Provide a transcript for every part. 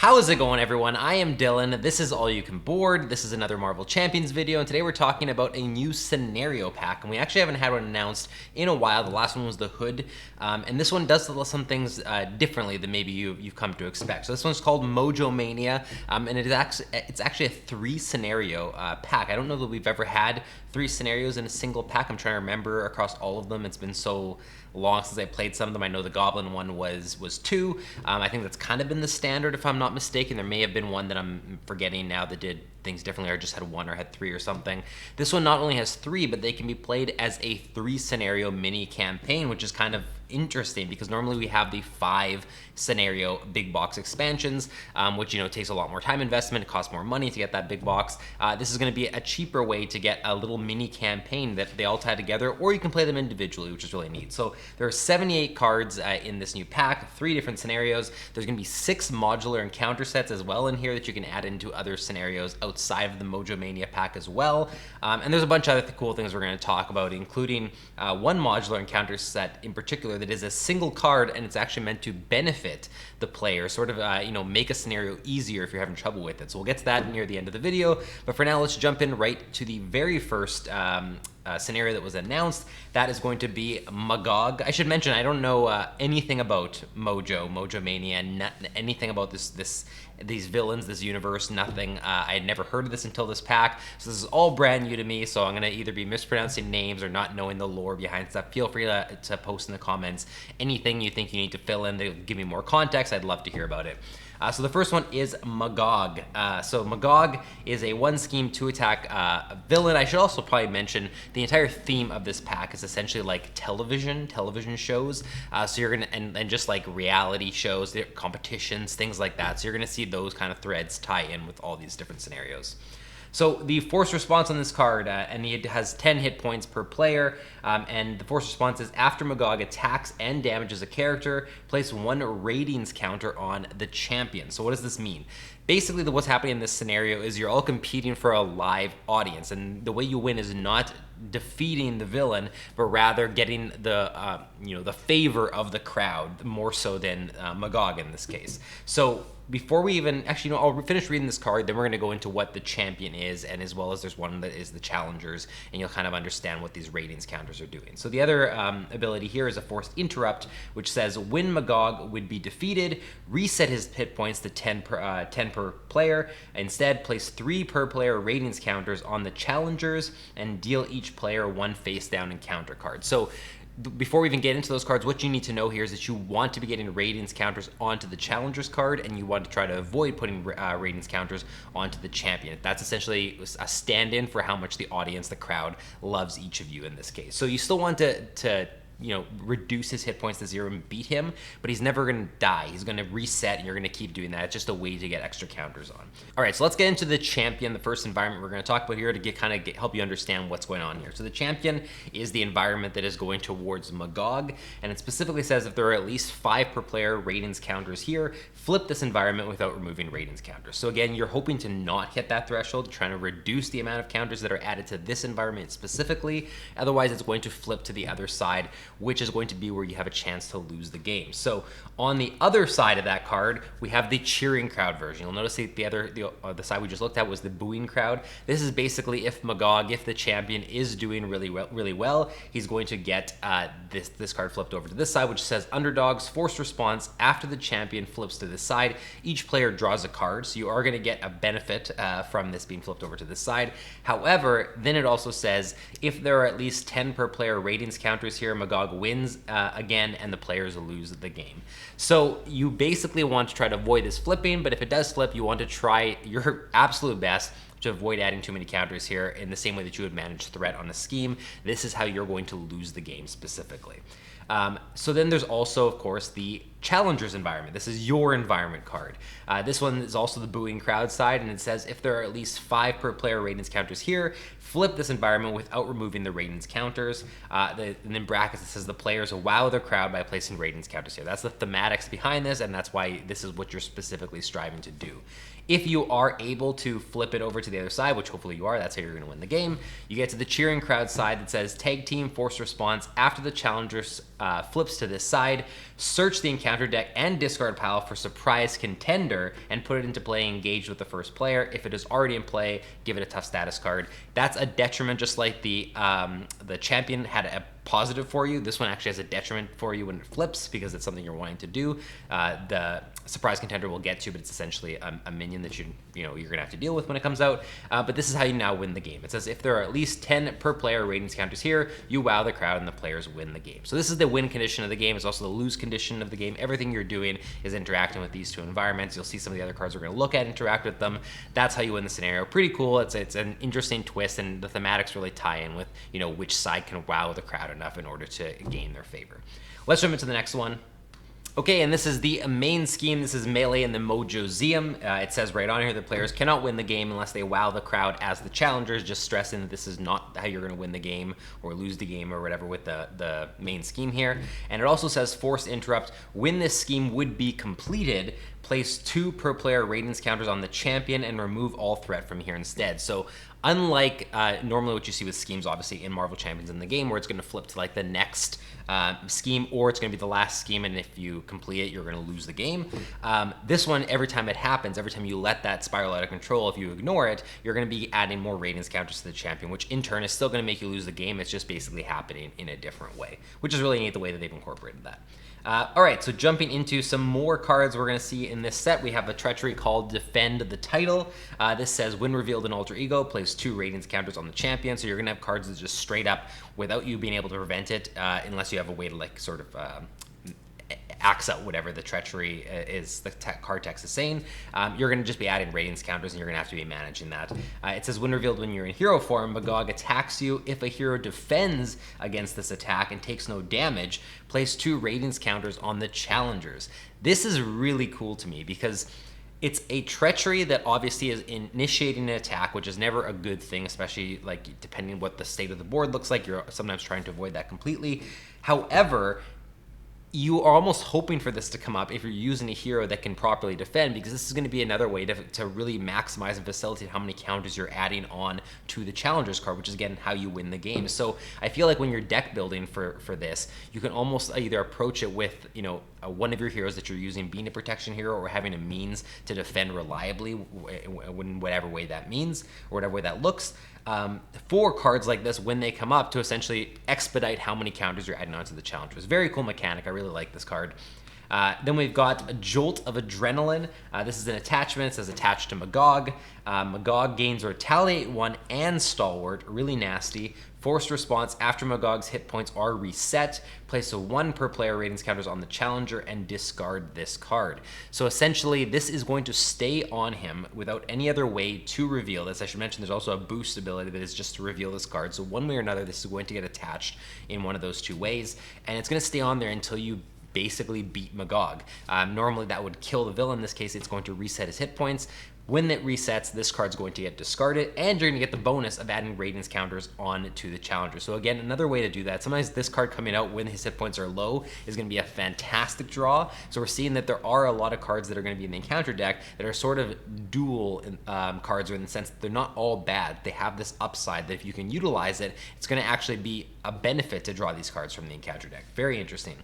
How is it going, everyone? I am Dylan. This is All You Can Board. This is another Marvel Champions video, and today we're talking about a new scenario pack, and we actually haven't had one announced in a while. The last one was the Hood, and this one does some things differently than maybe you've come to expect. So this one's called Mojo Mania, and it's actually a 3-scenario pack. I don't know that we've ever had 3 scenarios in a single pack. I'm trying to remember across all of them. It's been so long since I played some of them. I know the Goblin one was 2. I think that's kind of been the standard, if I'm not mistaken. There may have been one that I'm forgetting now that did things differently, or just had 1 or had 3 or something. This one not only has 3, but they can be played as a 3-scenario mini campaign, which is kind of interesting because normally we have the 5 scenario big box expansions, which takes a lot more time investment. It costs more money to get that big box. This is going to be a cheaper way to get a little mini campaign that they all tie together, or you can play them individually, which is really neat. So there are 78 cards in this new pack, 3 different scenarios. There's going to be 6 modular encounter sets as well in here that you can add into other scenarios outside of the Mojo Mania pack as well. And there's a bunch of other cool things we're going to talk about, including one modular encounter set in particular that is a single card, and it's actually meant to benefit the player, sort of make a scenario easier if you're having trouble with it. So we'll get to that near the end of the video, but for now let's jump in right to the very first scenario that was announced. That is going to be MaGog. I should mention I don't know anything about Mojo Mania, anything about these villains, this universe, nothing. I had never heard of this until this pack, so this is all brand new to me, so I'm going to either be mispronouncing names or not knowing the lore behind stuff. Feel free to post in the comments anything you think you need to fill in to give me more context. I'd love to hear about it. So the first one is MaGog. So MaGog is a 1-scheme, 2-attack villain. I should also probably mention the entire theme of this pack is essentially like television shows. So you're gonna and just like reality shows, competitions, things like that. So you're gonna see those kind of threads tie in with all these different scenarios. So the force response on this card, and it has 10 hit points per player, and the force response is after MaGog attacks and damages a character, place 1 ratings counter on the champion. So what does this mean? Basically, what's happening in this scenario is you're all competing for a live audience, and the way you win is not defeating the villain, but rather getting the the favor of the crowd more so than MaGog in this case. So before we even I'll finish reading this card, then we're going to go into what the champion is, and as well as there's one that is the challengers, and you'll kind of understand what these ratings counters are doing. So the other ability here is a forced interrupt, which says when MaGog would be defeated, reset his hit points to 10 per player. Instead, place 3 per player ratings counters on the challengers and deal each player 1 face down encounter card. So before we even get into those cards, what you need to know here is that you want to be getting ratings counters onto the challengers card, and you want to try to avoid putting ratings counters onto the champion. That's essentially a stand-in for how much the audience, the crowd, loves each of you in this case. So you still want to reduce his hit points to 0 and beat him, but he's never going to die. He's going to reset, and you're going to keep doing that. It's just a way to get extra counters on. All right, so let's get into the champion, the first environment we're going to talk about here to help you understand what's going on here. So the champion is the environment that is going towards MaGog, and it specifically says if there are at least 5 per player ratings counters here, flip this environment without removing ratings counters. So again, you're hoping to not hit that threshold, trying to reduce the amount of counters that are added to this environment specifically. Otherwise, it's going to flip to the other side, which is going to be where you have a chance to lose the game. So on the other side of that card, we have the cheering crowd version. You'll notice the side we just looked at was the booing crowd. This is basically if MaGog, if the champion is doing really well, he's going to get this card flipped over to this side, which says underdogs force response after the champion flips to this side. Each player draws a card, so you are going to get a benefit from this being flipped over to this side. However, then it also says if there are at least 10 per player ratings counters here, MaGog wins again, and the players lose the game. So you basically want to try to avoid this flipping, but if it does flip, you want to try your absolute best to avoid adding too many counters here in the same way that you would manage threat on a scheme. This is how you're going to lose the game specifically. So then there's also, of course, the Challenger's environment. This is your environment card. This one is also the booing crowd side, and it says if there are at least 5 per player ratings counters here, flip this environment without removing the ratings counters. And in brackets, it says the players wow the crowd by placing ratings counters here. That's the thematics behind this, and that's why this is what you're specifically striving to do. If you are able to flip it over to the other side, which hopefully you are, that's how you're going to win the game, you get to the cheering crowd side that says tag team force response after the challengers flips to this side, search the encounter deck and discard pile for surprise contender and put it into play engaged with the first player. If it is already in play, give it a tough status card. That's a detriment, just like the champion had a positive for you. This one actually has a detriment for you when it flips because it's something you're wanting to do. The surprise contender we'll get to, but it's essentially a minion that you're gonna have to deal with when it comes out. But this is how you now win the game. It says if there are at least 10 per player ratings counters here, you wow the crowd and the players win the game. So this is the win condition of the game. It's also the lose condition of the game. Everything you're doing is interacting with these two environments. You'll see some of the other cards we're gonna look at interact with them. That's how you win the scenario. Pretty cool. It's an interesting twist, and the thematics really tie in with which side can wow the crowd enough in order to gain their favor. Let's jump into the next one. Okay, and this is the main scheme. This is melee in the Mojo-seum. It says right on here that players cannot win the game unless they wow the crowd as the challengers, just stressing that this is not how you're going to win the game or lose the game or whatever with the main scheme here. And it also says force interrupt. When this scheme would be completed, place 2 per player ratings counters on the champion and remove all threat from here instead. So unlike normally what you see with schemes, obviously, in Marvel Champions in the game, where it's going to flip to like the next scheme, or it's going to be the last scheme, and if you complete it, you're going to lose the game. This one, every time it happens, every time you let that spiral out of control, if you ignore it, you're going to be adding more ratings counters to the champion, which in turn is still going to make you lose the game. It's just basically happening in a different way, which is really neat the way that they've incorporated that. All right, so jumping into some more cards we're going to see in this set, we have a treachery called Defend the Title. This says, when revealed in Alter Ego, place 2 ratings counters on the champion. So you're going to have cards that just straight up, without you being able to prevent it, unless you have a way to like sort of axe out whatever the treachery is, the card text is saying, you're going to just be adding ratings counters, and you're going to have to be managing that. It says, when revealed when you're in hero form, MaGog attacks you. If a hero defends against this attack and takes no damage, place 2 ratings counters on the challengers. This is really cool to me because it's a treachery that obviously is initiating an attack, which is never a good thing, especially like depending what the state of the board looks like. You're sometimes trying to avoid that completely. However, you are almost hoping for this to come up if you're using a hero that can properly defend, because this is going to be another way to really maximize and facilitate how many counters you're adding on to the challenger's card, which is again how you win the game. So I feel like when you're deck building for this, you can almost either approach it with one of your heroes that you're using being a protection hero, or having a means to defend reliably in whatever way that means or whatever way that looks. For cards like this, when they come up, to essentially expedite how many counters you're adding onto the challengers. Very cool mechanic. I really like this card. Then we've got a Jolt of Adrenaline. This is an attachment. It says attached to MaGog. MaGog gains Retaliate 1 and Stalwart. Really nasty. Forced response after MaGog's hit points are reset. Place a 1 per player ratings counters on the challenger and discard this card. So essentially, this is going to stay on him without any other way to reveal this. I should mention there's also a boost ability that is just to reveal this card. So one way or another, this is going to get attached in one of those 2 ways. And it's going to stay on there until you basically beat MaGog. Normally that would kill the villain. In this case, it's going to reset his hit points. When it resets, this card's going to get discarded, and you're going to get the bonus of adding ratings counters on to the challenger. So again, another way to do that. Sometimes this card coming out when his hit points are low is going to be a fantastic draw. So we're seeing that there are a lot of cards that are going to be in the encounter deck that are sort of dual cards, or in the sense that they're not all bad. They have this upside that if you can utilize it, it's going to actually be a benefit to draw these cards from the encounter deck. Very interesting.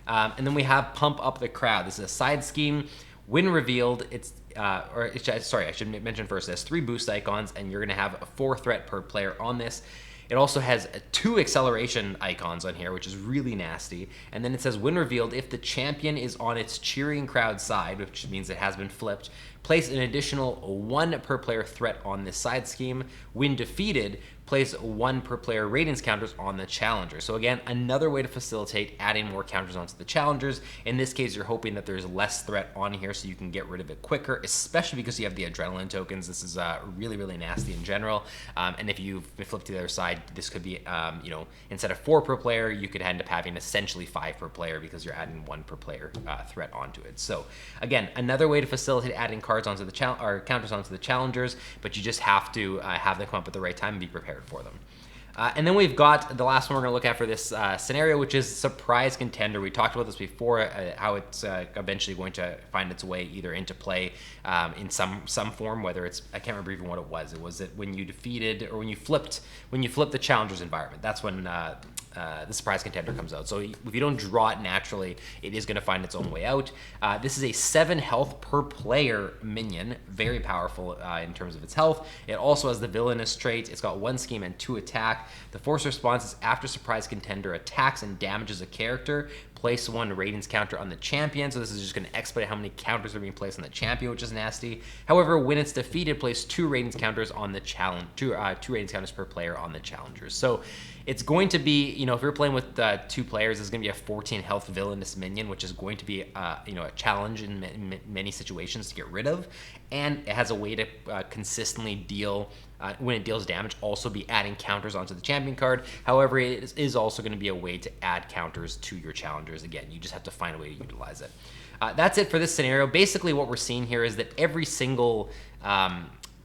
And then we have Pump Up the Crowd. This is a side scheme. When revealed, sorry, I should mention first, there's 3 boost icons, and you're going to have a 4 threat per player on this. It also has 2 acceleration icons on here, which is really nasty. And then it says, when revealed, if the champion is on its cheering crowd side, which means it has been flipped, place an additional 1 per player threat on this side scheme. When defeated, place 1 per player ratings counters on the challenger. So again, another way to facilitate adding more counters onto the challengers. In this case, you're hoping that there's less threat on here so you can get rid of it quicker, especially because you have the adrenaline tokens. This is really, really nasty in general. And if you've been flipped to the other side, this could be, instead of 4 per player, you could end up having essentially 5 per player because you're adding 1 per player threat onto it. So again, another way to facilitate adding cards onto the counters onto the challengers, but you just have to have them come up at the right time and be prepared for them. And then we've got the last one we're going to look at for this scenario, which is Surprise Contender. We talked about this before, how it's eventually going to find its way either into play in some form, whether it's, I can't remember even what it was. It was that when you defeated, or when you flipped the challenger's environment. That's when the surprise contender comes out. So if you don't draw it naturally, it is going to find its own way out. This is a 7 health per player minion, very powerful in terms of its health. It also has the villainous trait. It's got 1 scheme and 2 attack. The force response is after surprise contender attacks and damages a character, place 1 ratings counter on the champion. So this is just going to expedite how many counters are being placed on the champion, which is nasty. However, when it's defeated, place 2 ratings counters on the challenge, 2 ratings counters per player on the challengers. So it's going to be, you know, if you're playing with 2 players, it's going to be a 14 health villainous minion, which is going to be, you know, a challenge in many situations to get rid of. And it has a way to consistently deal, when it deals damage, also be adding counters onto the champion card. However, it is also going to be a way to add counters to your challengers. Again, you just have to find a way to utilize it. That's it for this scenario. Basically, what we're seeing here is that every single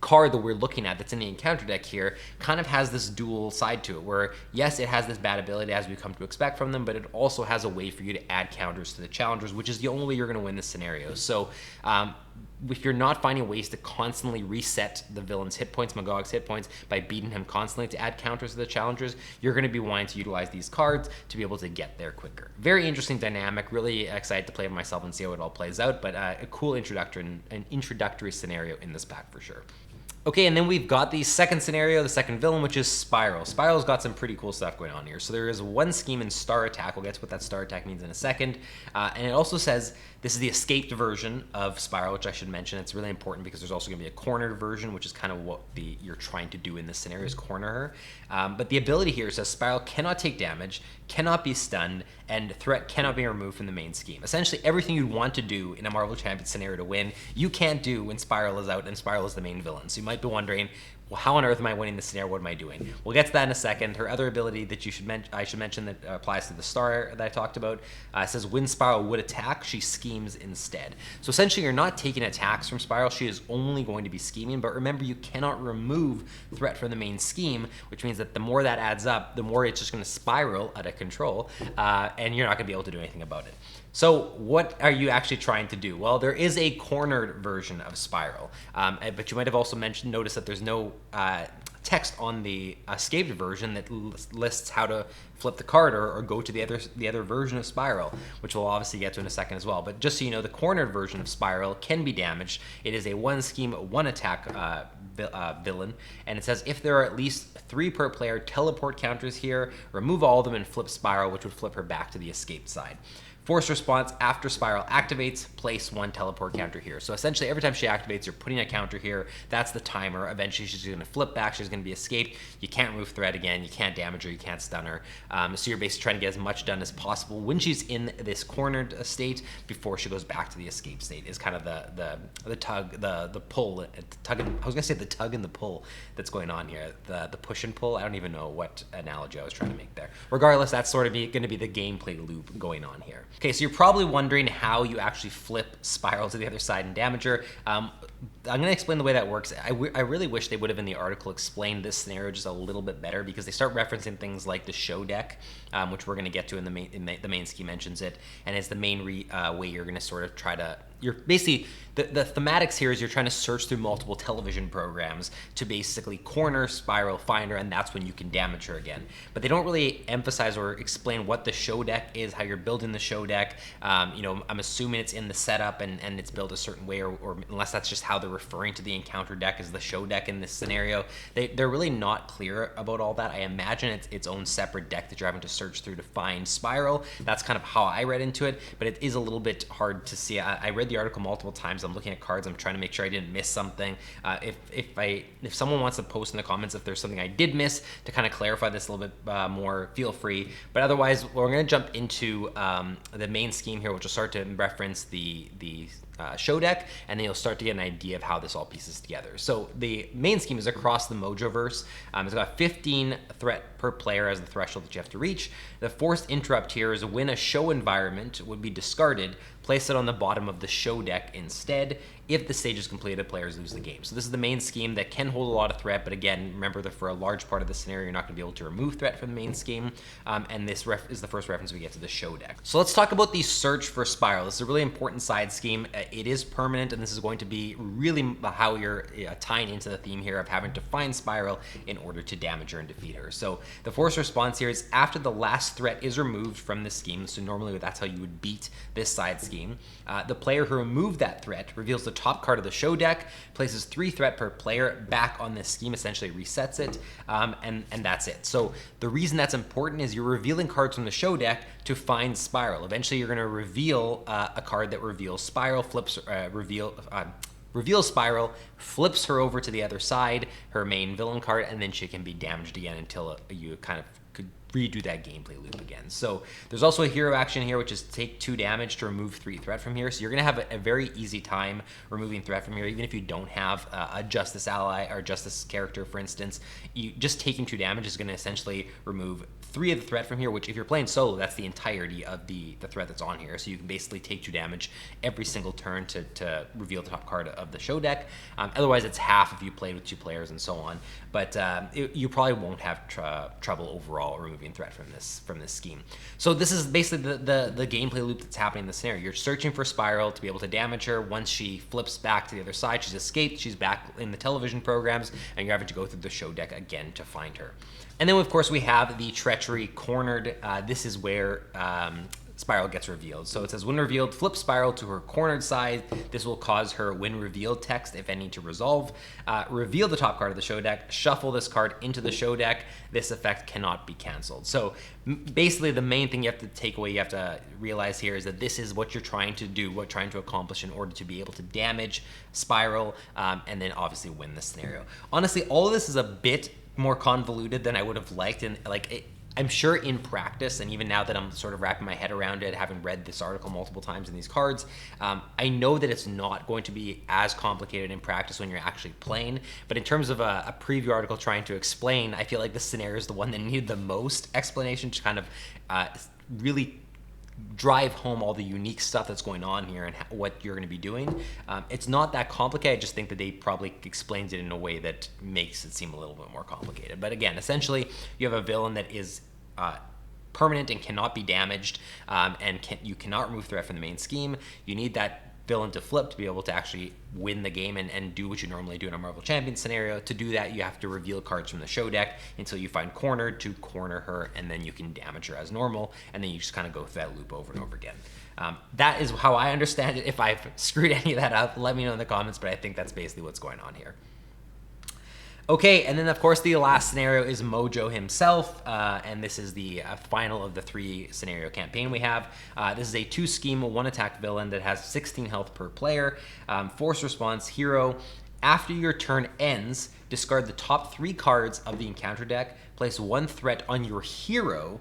card that we're looking at that's in the encounter deck here kind of has this dual side to it, where yes, it has this bad ability as we come to expect from them, but it also has a way for you to add counters to the challengers, which is the only way you're going to win this scenario. So if you're not finding ways to constantly reset the villain's hit points, MaGog's hit points, by beating him constantly to add counters to the challengers, you're going to be wanting to utilize these cards to be able to get there quicker. Very interesting dynamic. Really excited to play it myself and see how it all plays out, but a cool introductory scenario in this pack for sure. Okay, and then we've got the second scenario, the second villain, which is Spiral. Spiral's got some pretty cool stuff going on here. So there is 1 scheme in Star Attack. We'll get to what that Star Attack means in a second. And it also says this is the escaped version of Spiral, which I should mention. It's really important because there's also going to be a cornered version, which is kind of what you're trying to do in this scenario, is corner her. But the ability here says Spiral cannot take damage, cannot be stunned, and threat cannot be removed from the main scheme. Essentially, everything you'd want to do in a Marvel Champions scenario to win, you can't do when Spiral is out and Spiral is the main villain. So you might be wondering, well, how on earth am I winning this scenario? What am I doing? We'll get to that in a second. Her other ability that I should mention that applies to the star that I talked about says when Spiral would attack, she schemes instead. So essentially, you're not taking attacks from Spiral. She is only going to be scheming. But remember, you cannot remove threat from the main scheme, which means that the more that adds up, the more it's just going to spiral out of control, and you're not going to be able to do anything about it. So what are you actually trying to do? Well, there is a cornered version of Spiral, but you might have also noticed that there's no text on the escaped version that lists how to flip the card or go to the other version of Spiral, which we'll obviously get to in a second as well. But just so you know, the cornered version of Spiral can be damaged. It is a 1 scheme, 1 attack villain, and it says if there are at least 3 per player teleport counters here, remove all of them and flip Spiral, which would flip her back to the escaped side. Force response after Spiral activates, place 1 teleport counter here. So essentially, every time she activates, you're putting a counter here. That's the timer. Eventually, she's going to flip back. She's going to be escaped. You can't remove threat again. You can't damage her. You can't stun her. So you're basically trying to get as much done as possible when she's in this cornered state before she goes back to the escape state. Is kind of the tug, the pull, I was going to say the tug and the pull that's going on here. The push and pull. I don't even know what analogy I was trying to make there. Regardless, that's sort of going to be the gameplay loop going on here. Okay, so you're probably wondering how you actually flip Spiral to the other side and damage her. I'm going to explain the way that works. I really wish they would have in the article explained this scenario just a little bit better, because they start referencing things like the show deck, which we're going to get to in the main scheme mentions it, and it's the main way you're going to sort of try to. You're basically, the thematics here is you're trying to search through multiple television programs to basically corner Spiral, find her, and that's when you can damage her again. But they don't really emphasize or explain what the show deck is, how you're building the show deck. You know, I'm assuming it's in the setup and it's built a certain way, or unless that's just how they're referring to the encounter deck as the show deck in this scenario. They're really not clear about all that. I imagine it's its own separate deck that you're having to search through to find Spiral. That's kind of how I read into it, but it is a little bit hard to see. I read the article multiple times. I'm looking at cards. I'm trying to make sure I didn't miss something. If someone wants to post in the comments if there's something I did miss to kind of clarify this a little bit more, feel free. But otherwise, we're going to jump into the main scheme here, which will start to reference the show deck, and then you'll start to get an idea of how this all pieces together. So the main scheme is across the Mojoverse. It's got 15 threat per player as the threshold that you have to reach. The forced interrupt here is when a show environment would be discarded, place it on the bottom of the show deck instead. If the stage is completed, players lose the game. So this is the main scheme that can hold a lot of threat, but again, remember that for a large part of the scenario, you're not going to be able to remove threat from the main scheme, and this is the first reference we get to the show deck. So let's talk about the search for Spiral. This is a really important side scheme. It is permanent, and this is going to be really how you're tying into the theme here of having to find Spiral in order to damage her and defeat her. So the force response here is after the last threat is removed from the scheme, so normally that's how you would beat this side scheme, the player who removed that threat reveals the top card of the show deck, places 3 threat per player back on this scheme, essentially resets it, and that's it. So the reason that's important is you're revealing cards from the show deck to find Spiral. Eventually you're going to reveal a card that reveals Spiral, reveals Spiral, flips her over to the other side, her main villain card, and then she can be damaged again until you kind of could redo that gameplay loop again. So there's also a hero action here, which is take 2 damage to remove 3 threat from here. So you're going to have a very easy time removing threat from here, even if you don't have a Justice ally or Justice character, for instance. Just taking 2 damage is going to essentially remove 3 of the threat from here, which if you're playing solo, that's the entirety of the threat that's on here. So you can basically take 2 damage every single turn to reveal the top card of the show deck. Otherwise, it's half if you played with 2 players and so on. But you probably won't have trouble overall removing threat from this scheme. So this is basically the gameplay loop that's happening in the scenario. You're searching for Spiral to be able to damage her. Once she flips back to the other side, she's escaped, she's back in the television programs, and you're having to go through the show deck again to find her. And then, of course, we have the Treachery Cornered. This is where Spiral gets revealed. So it says, when revealed, flip Spiral to her cornered side. This will cause her when revealed text, if any, to resolve. Reveal the top card of the show deck. Shuffle this card into the show deck. This effect cannot be canceled. So basically, the main thing you have to take away, you have to realize here is that this is what you're trying to do, what you're trying to accomplish in order to be able to damage Spiral and then obviously win the scenario. Honestly, all of this is a bit more convoluted than I would have liked, and I'm sure in practice, and even now that I'm sort of wrapping my head around it, having read this article multiple times in these cards, I know that it's not going to be as complicated in practice when you're actually playing. But in terms of a preview article trying to explain, I feel like this scenario is the one that needed the most explanation to kind of really drive home all the unique stuff that's going on here and what you're going to be doing. It's not that complicated. I just think that they probably explains it in a way that makes it seem a little bit more complicated. But again, essentially, you have a villain that is permanent and cannot be damaged, and you cannot remove threat from the main scheme. You need that villain to flip to be able to actually win the game and do what you normally do in a Marvel Champions scenario. To do that, you have to reveal cards from the show deck until you find Cornered to corner her, and then you can damage her as normal, and then you just kind of go through that loop over and over again. That is how I understand it. If I've screwed any of that up, let me know in the comments, but I think that's basically what's going on here. Okay, and then of course the last scenario is Mojo himself, and this is the final of the 3 scenario campaign we have. This is a 2 scheme, 1 attack villain that has 16 health per player. Force response hero. After your turn ends, discard the top 3 cards of the encounter deck. Place 1 threat on your hero.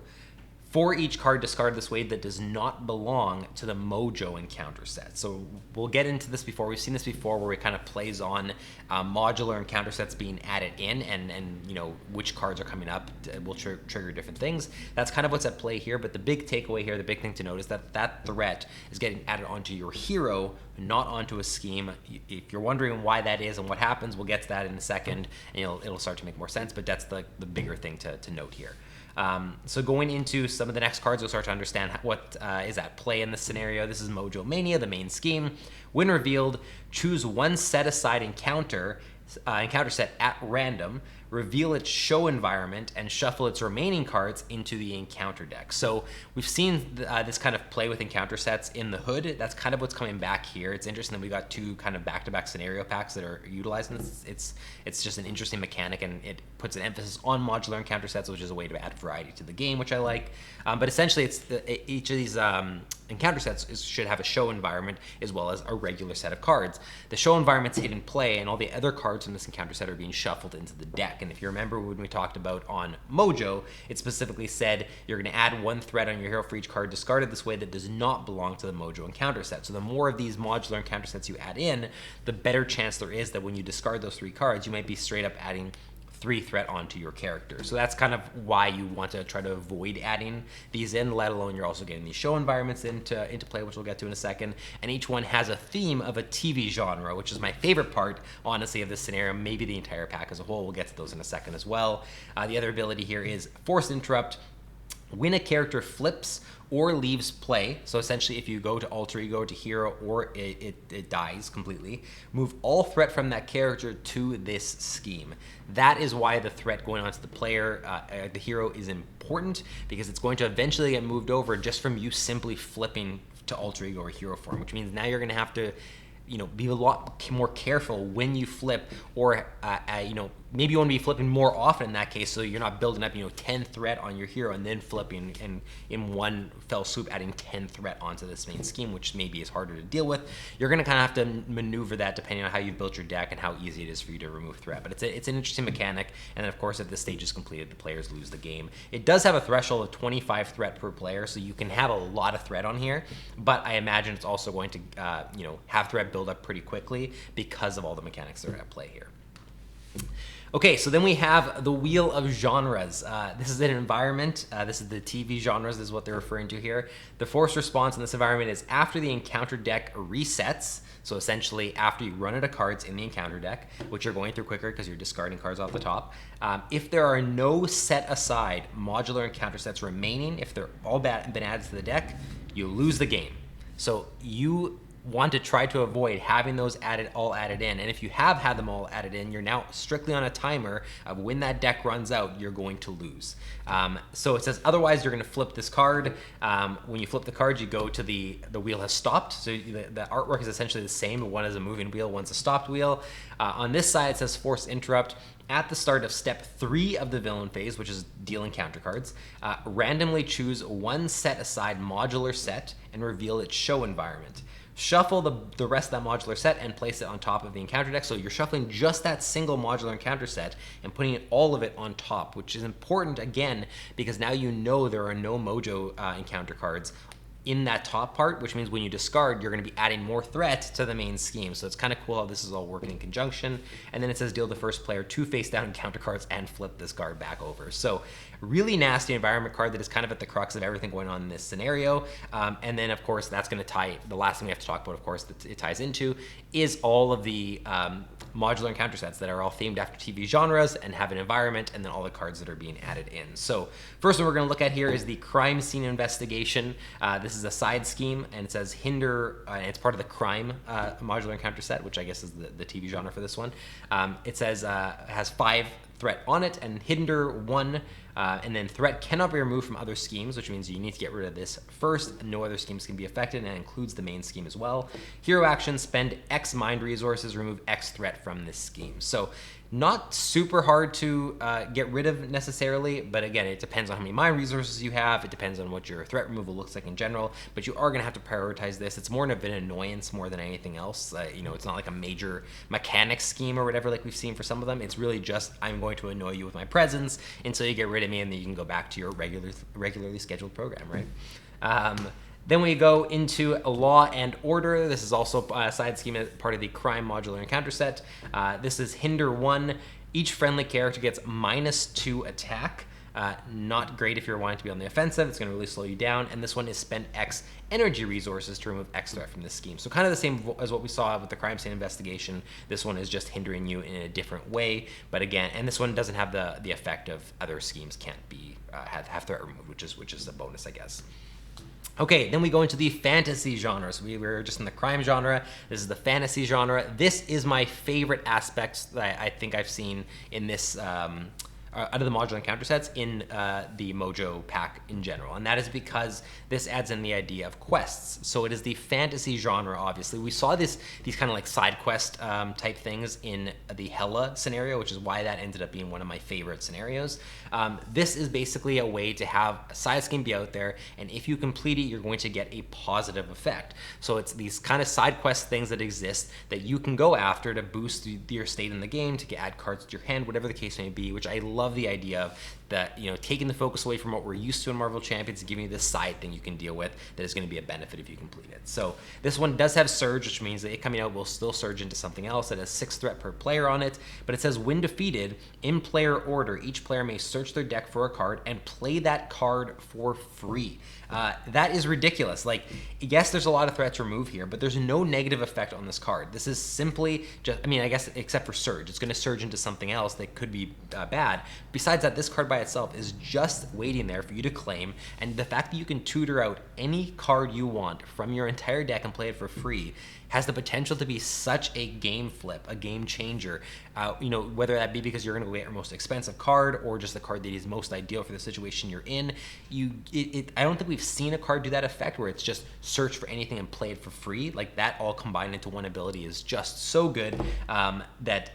For each card discarded this way that does not belong to the Mojo encounter set. So we'll get into this before. We've seen this before where it kind of plays on modular encounter sets being added in and you know which cards are coming up will trigger different things. That's kind of what's at play here, but the big takeaway here, the big thing to note is that that threat is getting added onto your hero, not onto a scheme. If you're wondering why that is and what happens, we'll get to that in a second, and it'll start to make more sense, but that's the bigger thing to note here. So going into some of the next cards, we'll start to understand what is at play in this scenario. This is Mojo Mania, the main scheme. When revealed, choose 1 set-aside encounter set at random, reveal its show environment, and shuffle its remaining cards into the encounter deck. So we've seen this kind of play with encounter sets in the hood. That's kind of what's coming back here. It's interesting that we got 2 kind of back-to-back scenario packs that are utilizing this. It's just an interesting mechanic, and it puts an emphasis on modular encounter sets, which is a way to add variety to the game, which I like. But essentially, it's each of these encounter sets should have a show environment as well as a regular set of cards. The show environment's hidden play, and all the other cards from this encounter set are being shuffled into the deck. And if you remember when we talked about on Mojo, it specifically said you're going to add 1 threat on your hero for each card discarded this way that does not belong to the Mojo encounter set. So the more of these modular encounter sets you add in, the better chance there is that when you discard those 3 cards, you might be straight up adding 3 threat onto your character. So that's kind of why you want to try to avoid adding these in, let alone you're also getting these show environments into play, which we'll get to in a second. And each one has a theme of a TV genre, which is my favorite part, honestly, of this scenario, maybe the entire pack as a whole. We'll get to those in a second as well. The other ability here is Forced Interrupt. When a character flips or leaves play, so essentially if you go to alter ego to hero or it dies completely, move all threat from that character to this scheme. That is why the threat going onto the player, the hero, is important, because it's going to eventually get moved over just from you simply flipping to alter ego or hero form, which means now you're going to have to be a lot more careful when you flip, or maybe you want to be flipping more often in that case, so you're not building up 10 threat on your hero and then flipping and in one fell swoop adding 10 threat onto this main scheme, which maybe is harder to deal with. You're going to kind of have to maneuver that depending on how you've built your deck and how easy it is for you to remove threat. But it's an interesting mechanic, and then of course if this stage is completed, the players lose the game. It does have a threshold of 25 threat per player, so you can have a lot of threat on here, but I imagine it's also going to have threat build up pretty quickly because of all the mechanics that are at play here. Okay, so then we have the Wheel of Genres. This is an environment. This is the TV genres, this is what they're referring to here. The forced response in this environment is after the encounter deck resets, so essentially after you run out of cards in the encounter deck, which you're going through quicker because you're discarding cards off the top. If there are no set aside modular encounter sets remaining, if they're all been added to the deck, you lose the game. So you want to try to avoid having those all added in, and if you have had them all added in, you're now strictly on a timer of when that deck runs out, you're going to lose. So it says otherwise you're going to flip this card. When you flip the card, you go to the wheel has stopped, so the artwork is essentially the same. One is a moving wheel, one's a stopped wheel. On this side it says Force Interrupt. At the start of step 3 of the villain phase, which is dealing counter cards, randomly choose one set aside modular set and reveal its show environment. Shuffle the rest of that modular set and place it on top of the encounter deck. So you're shuffling just that single modular encounter set and putting all of it on top, which is important, again, because now there are no Mojo encounter cards in that top part, which means when you discard, you're going to be adding more threat to the main scheme. So it's kind of cool how this is all working in conjunction. And then it says deal the first player 2 face down encounter cards and flip this card back over. So really nasty environment card that is kind of at the crux of everything going on in this scenario. And then of course that's going to tie, the last thing we have to talk about, of course, that it ties into is all of the modular encounter sets that are all themed after TV genres and have an environment, and then all the cards that are being added in. So first one we're going to look at here is the crime scene investigation. This is a side scheme, and it says hinder, and it's part of the crime modular encounter set, which I guess is the TV genre for this one. It says it has 5 threat on it, and hinder 1, and then threat cannot be removed from other schemes, which means you need to get rid of this first. No other schemes can be affected, and it includes the main scheme as well. Hero action, spend X mind resources, remove X threat from this scheme. So not super hard to get rid of necessarily, but again, it depends on how many mind resources you have. It depends on what your threat removal looks like in general, but you are going to have to prioritize this. It's more of an annoyance more than anything else. It's not like a major mechanic scheme or whatever like we've seen for some of them. It's really just, I'm going to annoy you with my presence until you get rid of me, and then you can go back to your regularly scheduled program, right? Then we go into Law and Order. This is also a side scheme as part of the Crime modular encounter set. This is Hinder 1. Each friendly character gets -2 attack. Not great if you're wanting to be on the offensive. It's going to really slow you down. And this one is spend X energy resources to remove X threat from this scheme. So kind of the same as what we saw with the crime scene investigation. This one is just hindering you in a different way. But again, and this one doesn't have the effect of other schemes can't be have threat removed, which is a bonus, I guess. Okay, then we go into the fantasy genre. So we were just in the crime genre. This is the fantasy genre. This is my favorite aspect that I think I've seen in this out of the modular encounter sets in the Mojo pack in general, and that is because this adds in the idea of quests. So it is the fantasy genre, obviously. We saw these kind of like side quest type things in the Hela scenario, which is why that ended up being one of my favorite scenarios. This is basically a way to have a side scheme be out there, and if you complete it, you're going to get a positive effect. So it's these kind of side quest things that exist that you can go after to boost your state in the game, to add cards to your hand, whatever the case may be, which I love the idea of. that, you know, taking the focus away from what we're used to in Marvel Champions and giving you this side thing you can deal with that is going to be a benefit if you complete it. So this one does have Surge, which means that it coming out will still surge into something else. It has 6 threat per player on it, but it says when defeated, in player order, each player may search their deck for a card and play that card for free. That is ridiculous. Like, yes, there's a lot of threats removed here, but there's no negative effect on this card. This is simply just, I mean, I guess except for Surge, it's going to surge into something else that could be bad. Besides that, this card by itself is just waiting there for you to claim, and the fact that you can tutor out any card you want from your entire deck and play it for free has the potential to be such a game flip, a game changer. You know, whether that be because you're going to get your most expensive card or just the card that is most ideal for the situation you're in. I don't think we've seen a card do that effect where it's just search for anything and play it for free. Like, that all combined into one ability is just so good that.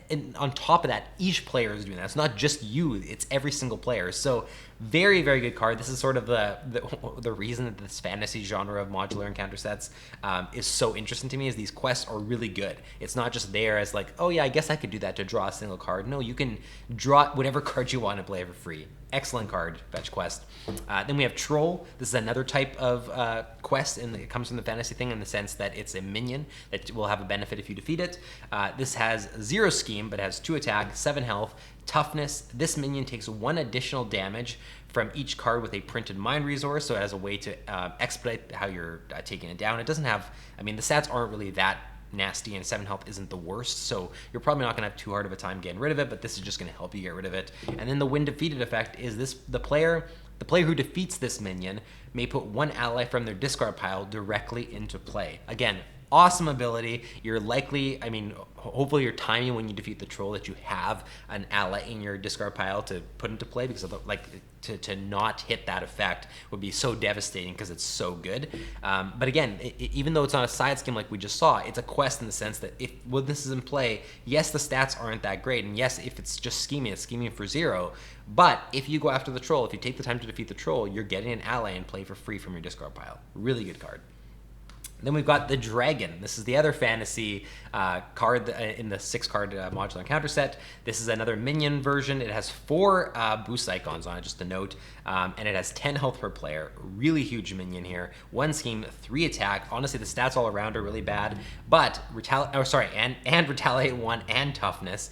And on top of that, each player is doing that. It's not just you, it's every single player. So very, very good card. This is sort of the reason that this fantasy genre of modular encounter sets is so interesting to me, is these quests are really good. It's not just there as like, oh yeah, I guess I could do that to draw a single card. No, you can draw whatever card you want to play for free. Excellent card, fetch quest. Then we have Troll. This is another type of quest, and it comes from the fantasy thing in the sense that it's a minion that will have a benefit if you defeat it. This has 0 scheme, but has 2 attack, 7 health, toughness. This minion takes 1 additional damage from each card with a printed mind resource, so it has a way to expedite how you're taking it down. It doesn't have, I mean, the stats aren't really that nasty, and 7 health isn't the worst, so you're probably not going to have too hard of a time getting rid of it, but this is just going to help you get rid of it. And then the when defeated effect is this: the player who defeats this minion may put 1 ally from their discard pile directly into play. Again, awesome ability. You're likely, I mean, hopefully you're timing when you defeat the Troll that you have an ally in your discard pile to put into play, because like to not hit that effect would be so devastating because it's so good. But again, even though it's not a side scheme like we just saw, it's a quest in the sense that when this is in play, yes, the stats aren't that great, and yes, if it's just scheming, it's scheming for 0. But if you go after the Troll, if you take the time to defeat the Troll, you're getting an ally and play for free from your discard pile. Really good card. Then we've got the Dragon. This is the other fantasy card in the 6-card modular encounter set. This is another minion version. It has 4 boost icons on it, just a note, and it has 10 health per player. Really huge minion here. 1 scheme, 3 attack. Honestly, the stats all around are really bad, but retaliate 1 and toughness.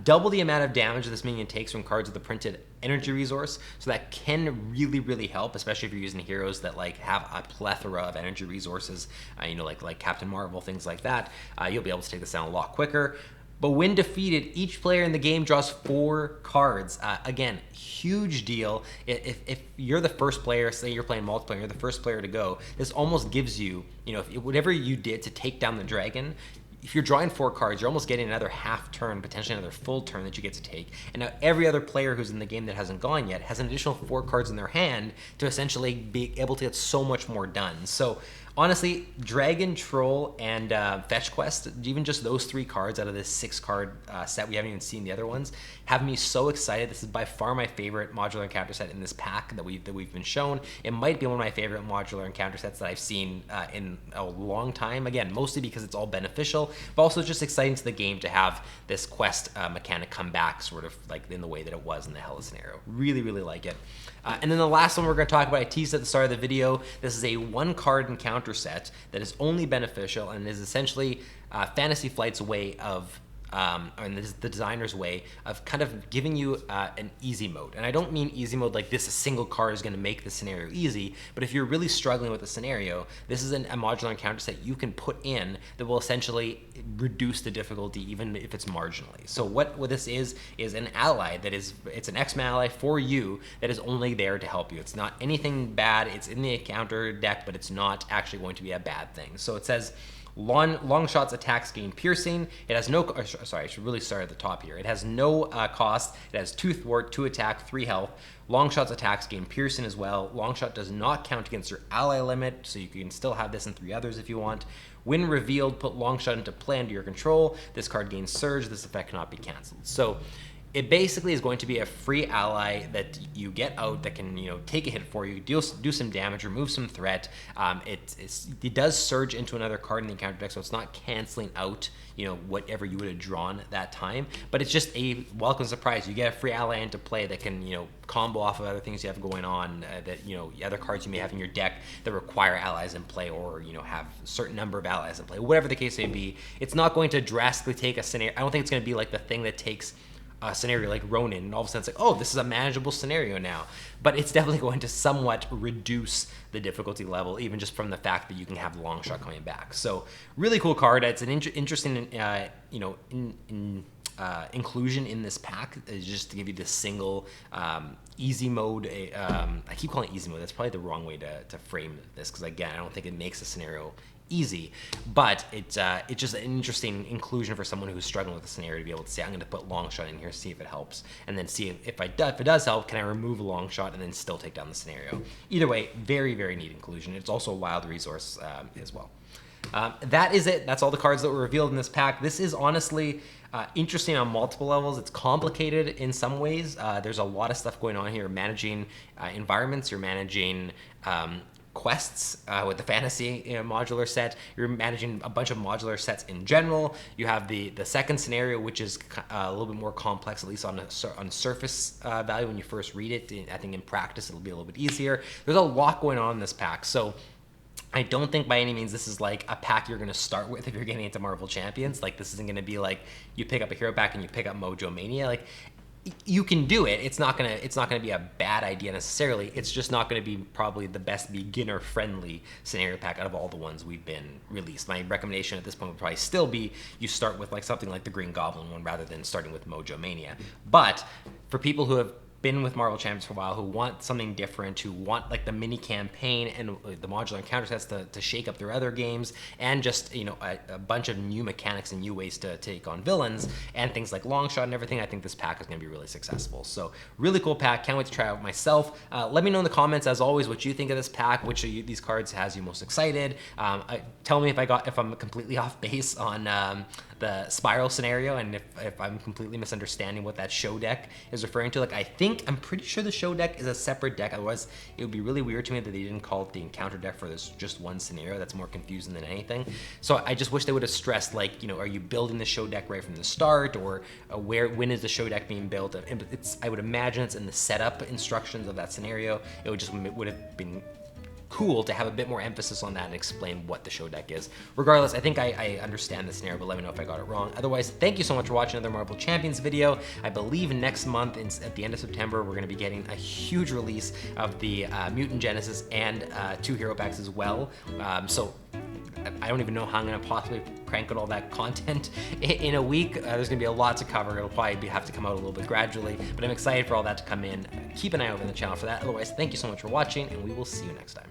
Double the amount of damage this minion takes from cards with a printed energy resource, so that can really, really help, especially if you're using heroes that like have a plethora of energy resources, you know, like Captain Marvel, things like that. You'll be able to take this down a lot quicker. But when defeated, each player in the game draws 4 cards. Again, huge deal. If you're the first player, say you're playing multiplayer, you're the first player to go, this almost gives you, you know, whatever you did to take down the dragon, if you're drawing 4 cards, you're almost getting another half turn, potentially another full turn that you get to take. And now every other player who's in the game that hasn't gone yet has an additional 4 cards in their hand to essentially be able to get so much more done. So honestly, Dragon, Troll, and Fetch Quest, even just those 3 cards out of this 6-card set, we haven't even seen the other ones, have me so excited. This is by far my favorite modular encounter set in this pack that we've been shown. It might be one of my favorite modular encounter sets that I've seen in a long time. Again, mostly because it's all beneficial, but also just exciting to the game to have this quest mechanic come back sort of like in the way that it was in the Hela scenario. Really, really like it. And then the last one we're going to talk about, I teased at the start of the video, this is a 1-card encounter set that is only beneficial and is essentially Fantasy Flight's way of, and this is the designer's way of kind of giving you an easy mode. And I don't mean easy mode like this, a single card is going to make the scenario easy, but if you're really struggling with the scenario, this is a modular encounter set you can put in that will essentially reduce the difficulty even if it's marginally. So what this is an ally that is, it's an X-Men ally for you that is only there to help you. It's not anything bad, it's in the encounter deck, but it's not actually going to be a bad thing. So it says, Longshot's attacks gain piercing. It has no, sorry, I should really start at the top here. It has no cost. It has 2 thwart, 2 attack, 3 health. Longshot's attacks gain piercing as well. Longshot does not count against your ally limit, so you can still have this in 3 others if you want. When revealed, put Longshot into play under your control. This card gains surge. This effect cannot be canceled. So it basically is going to be a free ally that you get out that can, take a hit for you, do some damage, remove some threat. It does surge into another card in the encounter deck, so it's not canceling out, whatever you would have drawn that time. But it's just a welcome surprise. You get a free ally into play that can, combo off of other things you have going on, that, other cards you may have in your deck that require allies in play, or, have a certain number of allies in play. Whatever the case may be, it's not going to drastically take a scenario. I don't think it's going to be like the thing that takes a scenario like Ronin, and all of a sudden it's like, oh, this is a manageable scenario now. But it's definitely going to somewhat reduce the difficulty level, even just from the fact that you can have Longshot coming back. So really cool card. It's an interesting, inclusion in this pack, is just to give you this single easy mode. I keep calling it easy mode. That's probably the wrong way to frame this, because again, I don't think it makes the scenario easy, but it's just an interesting inclusion for someone who's struggling with the scenario to be able to say, I'm going to put Longshot in here, see if it helps, and then see if it does help, can I remove a Longshot and then still take down the scenario. Either way, very, very neat inclusion. It's also a wild resource as well. That is it. That's all the cards that were revealed in this pack. This is honestly interesting on multiple levels. It's complicated in some ways. There's a lot of stuff going on here. You're managing environments, you're managing quests with the fantasy modular set. You're managing a bunch of modular sets in general. You have the second scenario, which is a little bit more complex, at least on surface value when you first read it. I think in practice it'll be a little bit easier. There's a lot going on in this pack, so I don't think by any means this is like a pack you're going to start with if you're getting into Marvel Champions. Like, this isn't going to be like you pick up a hero pack and you pick up Mojo Mania. Like, you can do it. It's not gonna be a bad idea necessarily. It's just not gonna be probably the best beginner friendly scenario pack out of all the ones we've been released. My recommendation at this point would probably still be you start with like something like the Green Goblin one rather than starting with Mojo Mania. But for people who have been with Marvel Champions for a while, who want something different, who want like the mini campaign and the modular encounter sets to shake up their other games, and just a bunch of new mechanics and new ways to take on villains and things like Longshot and everything, I think this pack is going to be really successful. So really cool pack. Can't wait to try it out myself. Let me know in the comments as always what you think of this pack. Which of these cards has you most excited? Tell me if I'm completely off base on the spiral scenario, and if I'm completely misunderstanding what that show deck is referring to. Like, I'm pretty sure the show deck is a separate deck. Otherwise, it would be really weird to me that they didn't call it the encounter deck for this just one scenario. That's more confusing than anything. So I just wish they would have stressed, like, are you building the show deck right from the start, or when is the show deck being built? I would imagine it's in the setup instructions of that scenario. It would have been cool to have a bit more emphasis on that and explain what the show deck is. Regardless, I think I understand the scenario, but let me know if I got it wrong. Otherwise, thank you so much for watching another Marvel Champions video. I believe next month, at the end of September, we're going to be getting a huge release of the Mutant Genesis and 2 hero packs as well. So I don't even know how I'm going to possibly crank out all that content in a week. There's going to be a lot to cover. It'll probably have to come out a little bit gradually, but I'm excited for all that to come in. Keep an eye out on the channel for that. Otherwise, thank you so much for watching, and we will see you next time.